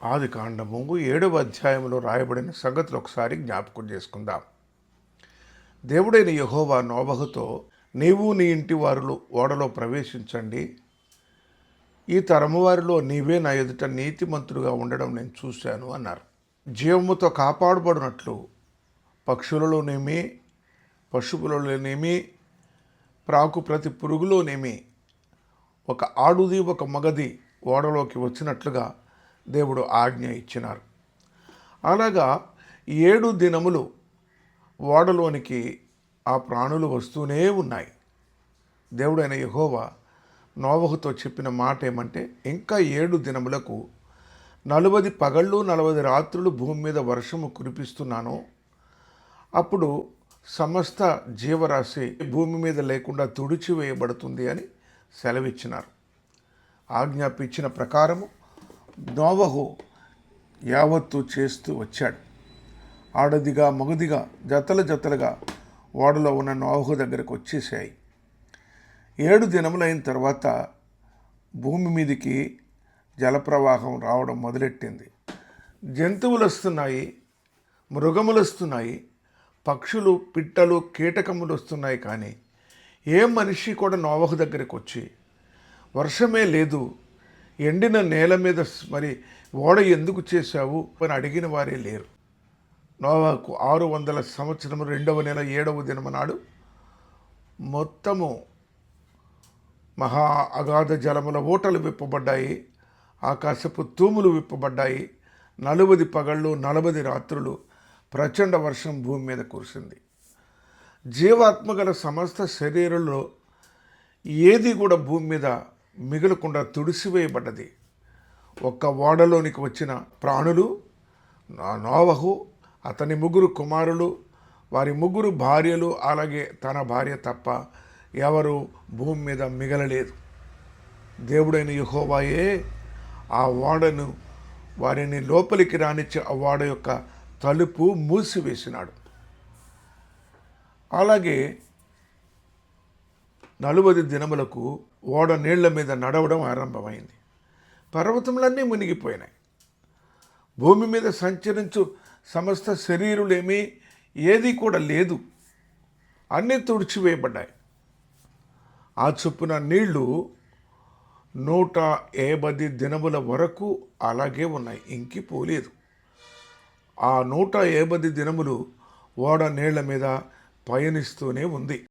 ఆదికాండము 7వ అధ్యాయంలో రాయబడిన సంగతులు ఒకసారి జ్ఞాపకం చేసుకుందాం. దేవుడైన యెహోవా నోవహుతో, నీవు నీ ఇంటి వారులు ఓడలో ప్రవేశించండి. ఈ తరము వారిలో నీవే నా ఎదుట నీతిమంతుడుగా ఉండడం నేను చూశాను అన్నారు. జీవముతో కాపాడబడినట్లు పక్షులలోనేమి, పశువులలోనేమి, ప్రాకు ప్రతి పురుగులోనేమి ఒక ఆడుది ఒక మగది ఓడలోకి వచ్చినట్లుగా దేవుడు ఆజ్ఞ ఇచ్చినారు. అలాగా 7 దినములు ఓడలోనికి ఆ ప్రాణులు వస్తూనే ఉన్నాయి. దేవుడైన యెహోవా నోవహుతో చెప్పిన మాట ఏమంటే, ఇంకా 7 దినములకు 40 పగళ్ళు 40 రాత్రులు భూమి మీద వర్షము కురిపిస్తున్నాను. అప్పుడు సమస్త జీవరాశి భూమి మీద లేకుండా తుడిచివేయబడుతుంది అని సెలవిచ్చినారు. ఆజ్ఞాపించిన ప్రకారము నోవహు యావత్తు చేస్తూ వచ్చాడు. ఆడదిగా మగదిగా జతలుగా ఓడలో ఉన్న నోవహు దగ్గరకు వచ్చేసాయి. 7 దినములైన తర్వాత భూమి మీదికి జలప్రవాహం రావడం మొదలెట్టింది. జంతువులు వస్తున్నాయి, మృగములు వస్తున్నాయి, పక్షులు, పిట్టలు, కీటకములు వస్తున్నాయి. కానీ ఏ మనిషి కూడా నోవహు దగ్గరికి వచ్చి వర్షమే లేదు, ఎండిన నేల మీద మరి ఓడ ఎందుకు చేశావు అని అడిగిన వారే లేరు. నోవహుకు 600 సంవత్సరము 2వ నెల 7వ దినము నాడు మొత్తము మహా అగాధ జలముల ఊటలు విప్పబడ్డాయి, ఆకాశపు తూములు విప్పబడ్డాయి. 40 పగళ్ళు 40 రాత్రులు ప్రచండ వర్షం భూమి మీద కురిసింది. జీవాత్మ గల సమస్త శరీరంలో ఏది కూడా భూమి మీద మిగలకుండా తుడిసివేయబడ్డది. ఒక్క ఓడలోనికి వచ్చిన ప్రాణులు, నోవహు, అతని 3 కుమారులు, వారి 3 భార్యలు, అలాగే తన భార్య తప్ప ఎవరు భూమి మీద మిగలలేదు. దేవుడైన యెహోవాయే ఆ ఓడను వారిని లోపలికి రానిచ్చి ఆ ఓడ యొక్క తలుపు మూసివేసినాడు. అలాగే 40 దినములకు ఓడ నీళ్ల మీద నడవడం ఆరంభమైంది. పర్వతములన్నీ మునిగిపోయినాయి. భూమి మీద సంచరించు సమస్త శరీరులేమీ ఏది కూడా లేదు, అన్నీ తుడిచివేయబడ్డాయి. ఆ చొప్పున నీళ్లు 180 దినముల వరకు అలాగే ఉన్నాయి, ఇంకిపోలేదు. ఆ 180 దినములు ఓడ నీళ్ల మీద పయనిస్తూనే ఉంది.